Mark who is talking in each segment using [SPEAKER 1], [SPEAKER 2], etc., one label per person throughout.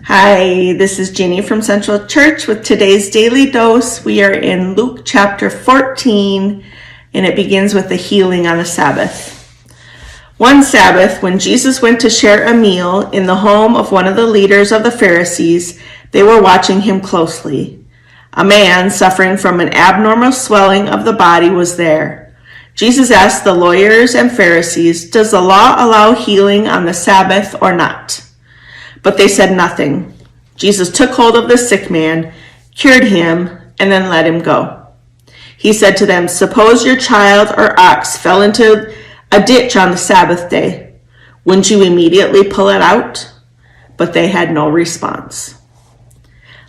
[SPEAKER 1] Hi, this is Ginny from Central Church with today's Daily Dose. We are in Luke chapter 14, and it begins with the healing on the Sabbath. One Sabbath, when Jesus went to share a meal in the home of one of the leaders of the Pharisees, they were watching him closely. A man suffering from an abnormal swelling of the body was there. Jesus asked the lawyers and Pharisees, "Does the law allow healing on the Sabbath or not?" But they said nothing. Jesus took hold of the sick man, cured him, and then let him go. He said to them, "Suppose your child or ox fell into a ditch on the Sabbath day. Wouldn't you immediately pull it out?" But they had no response.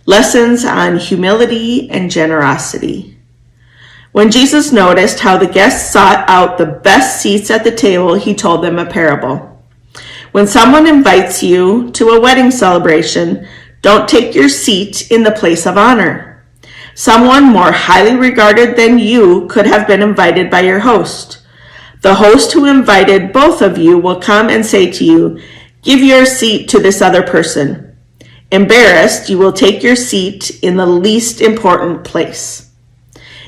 [SPEAKER 1] Lessons on humility and generosity. When Jesus noticed how the guests sought out the best seats at the table, he told them a parable. When someone invites you to a wedding celebration, don't take your seat in the place of honor. Someone more highly regarded than you could have been invited by your host. The host who invited both of you will come and say to you, "Give your seat to this other person." Embarrassed, you will take your seat in the least important place.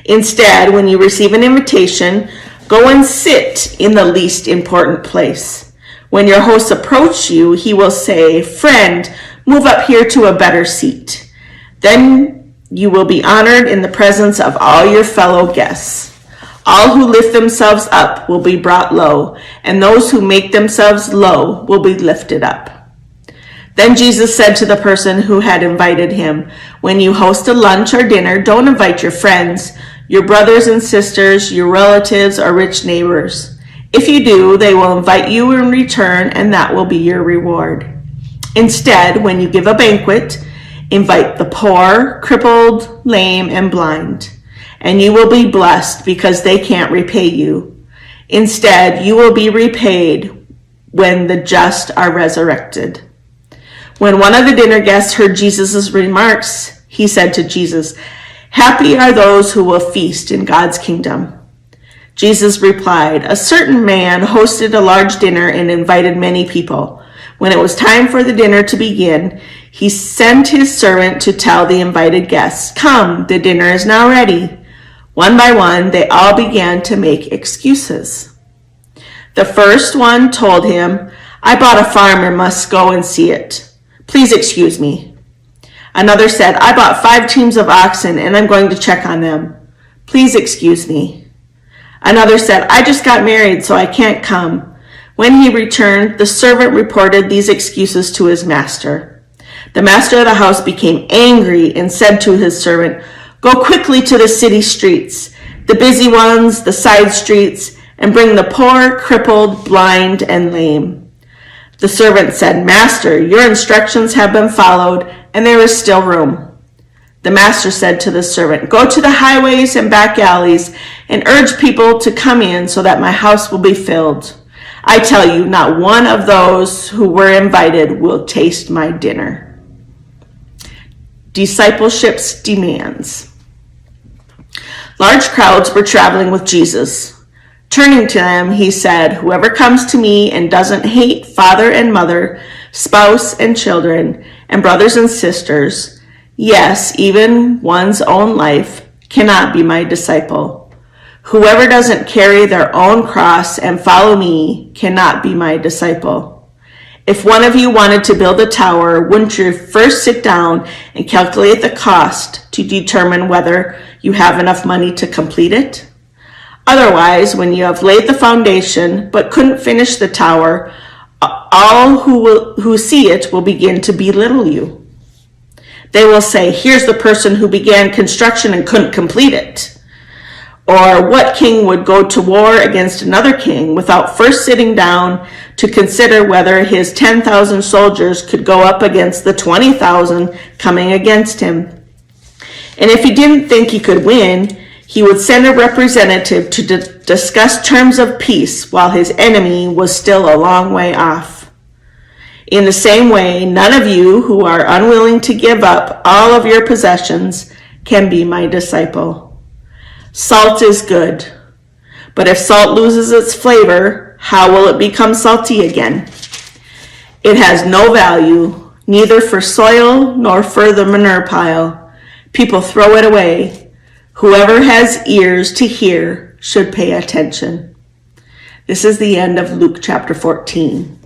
[SPEAKER 1] Instead, when you receive an invitation, go and sit in the least important place. When your host approaches you, he will say, "Friend, move up here to a better seat." Then you will be honored in the presence of all your fellow guests. All who lift themselves up will be brought low, and those who make themselves low will be lifted up. Then Jesus said to the person who had invited him, "When you host a lunch or dinner, don't invite your friends, your brothers and sisters, your relatives, or rich neighbors. If you do, they will invite you in return, and that will be your reward. Instead, when you give a banquet, invite the poor, crippled, lame, and blind, and you will be blessed because they can't repay you. Instead, you will be repaid when the just are resurrected." When one of the dinner guests heard Jesus' remarks, he said to Jesus, "Happy are those who will feast in God's kingdom." Jesus replied, "A certain man hosted a large dinner and invited many people. When it was time for the dinner to begin, he sent his servant to tell the invited guests, 'Come, the dinner is now ready.' One by one, they all began to make excuses. The first one told him, 'I bought a farm and must go and see it. Please excuse me.' Another said, 'I bought 5 teams of oxen and I'm going to check on them. Please excuse me.' Another said, 'I just got married, so I can't come.' When he returned, the servant reported these excuses to his master. The master of the house became angry and said to his servant, 'Go quickly to the city streets, the busy ones, the side streets, and bring the poor, crippled, blind, and lame.' The servant said, 'Master, your instructions have been followed, and there is still room.' The master said to the servant, 'Go to the highways and back alleys and urge people to come in so that my house will be filled. I tell you, not one of those who were invited will taste my dinner.'" Discipleship's demands. Large crowds were traveling with Jesus. Turning to them, he said, "Whoever comes to me and doesn't hate father and mother, spouse and children, and brothers and sisters, yes, even one's own life, cannot be my disciple. Whoever doesn't carry their own cross and follow me cannot be my disciple. If one of you wanted to build a tower, wouldn't you first sit down and calculate the cost to determine whether you have enough money to complete it? Otherwise, when you have laid the foundation but couldn't finish the tower, all who see it will begin to belittle you. They will say, 'Here's the person who began construction and couldn't complete it.' Or what king would go to war against another king without first sitting down to consider whether his 10,000 soldiers could go up against the 20,000 coming against him? And if he didn't think he could win, he would send a representative to discuss terms of peace while his enemy was still a long way off. In the same way, none of you who are unwilling to give up all of your possessions can be my disciple. Salt is good, but if salt loses its flavor, how will it become salty again? It has no value neither for soil nor for the manure pile. People throw it away. Whoever has ears to hear should pay attention. This is the end of Luke chapter 14.